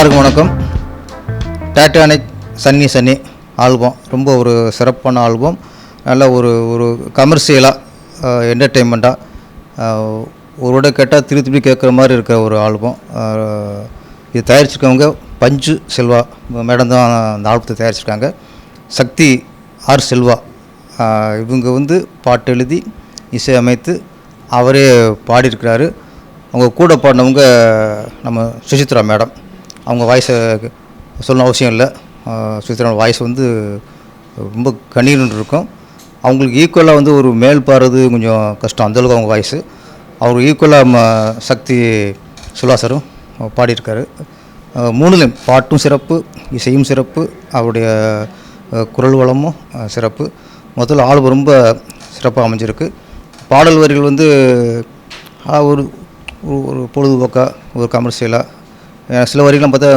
எல்லாருக்கும் வணக்கம். Titanic Sunny Sunny album ரொம்ப ஒரு சிறப்பான ஆல்பம். நல்ல ஒரு ஒரு கமர்ஷியலாக என்டர்டெயின்மெண்ட்டாக ஒரு கேட்டால் திருப்பி கேட்குற மாதிரி இருக்கிற ஒரு ஆல்பம். இது தயாரிச்சிருக்கவங்க பஞ்சு செல்வா மேடம் தான் அந்த ஆல்பத்தை தயாரிச்சிருக்காங்க. சக்தி ஆர் செல்வா இவங்க பாட்டு எழுதி இசையமைத்து அவரே பாடியிருக்கிறாரு. அவங்க கூட பாடினவங்க நம்ம சுசித்ரா மேடம். அவங்க வாய்ஸை சொல்லணும் அவசியம் இல்லை. சுசித்ரா வாய்ஸ் ரொம்ப கண்ணீர்னு இருக்கும். அவங்களுக்கு ஈக்குவலாக ஒரு மேல் பாடுறது கொஞ்சம் கஷ்டம், அந்தளவுக்கு அவங்க வாய்ஸு. அவர் ஈக்குவலாக சக்தி செல்வா சாரும் பாடியிருக்காரு. மூணுலேயும் பாட்டும் சிறப்பு, இசையும் சிறப்பு, அவருடைய குரல் வளமும் சிறப்பு. முதல்ல ஆல்பம் ரொம்ப சிறப்பாக அமைஞ்சிருக்கு. பாடல் வரிகள் ஒரு ஒரு பொழுதுபோக்காக ஒரு கமர்ஷியலாக சில வரிகள்லாம் பார்த்தா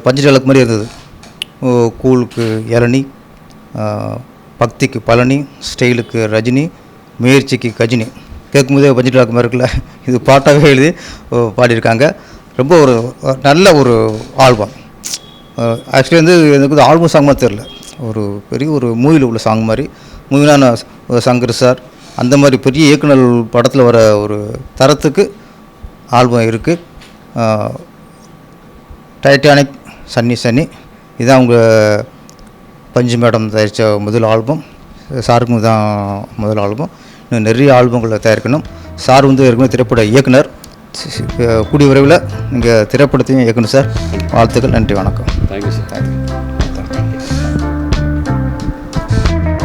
பஞ்சு டயலாக் மாதிரி இருந்தது. கூழுக்கு இளநி, பக்திக்கு பழனி, ஸ்டைலுக்கு ரஜினி, முயற்சிக்கு கஜினி. கேட்கும்போதே பஞ்சு டயலாக் மாதிரி இருக்குல்ல, இது பாட்டாகவே எழுதி பாடியிருக்காங்க. ரொம்ப ஒரு நல்ல ஒரு ஆல்பம். ஆக்சுவலி எனக்கு ஆல்பம் சாங் மாதிரி தெரில, ஒரு பெரிய ஒரு மூவியில் உள்ள சாங் மாதிரி. மூவிலான சங்கர் சார் அந்த மாதிரி பெரிய இயக்குனர் படத்தில் வர ஒரு தரத்துக்கு ஆல்பம் இருக்குது. டைட்டானிக் சன்னி சன்னி இதுதான் அவங்க பஞ்சு மேடம் தயாரித்த முதல் ஆல்பம். சாருக்கும் தான் முதல் ஆல்பம். இன்னும் நிறைய ஆல்பங்களை தயாரிக்கணும். சார் ஏற்கனவே திரைப்பட இயக்குனர். கூடிய விரைவில் இங்கே திரைப்படத்தையும் இயக்கணும் சார். வாழ்த்துக்கள். நன்றி, வணக்கம். Thank you sir. Thank you.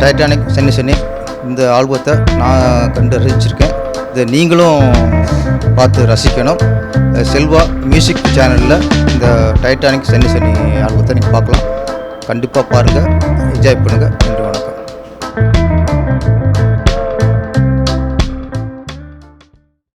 Titanic Sunny Sunny இந்த ஆல்பத்தை நான் கண்டு ரசிச்சிருக்கேன். இதை நீங்களும் பார்த்து ரசிக்கணும். செல்வா மியூசிக் சேனலில் இந்த டைட்டானிக் சன்னி சன்னி ஆல்பத்தை நீங்கள் பார்க்கலாம். கண்டிப்பாக பாருங்கள், என்ஜாய் பண்ணுங்கள்.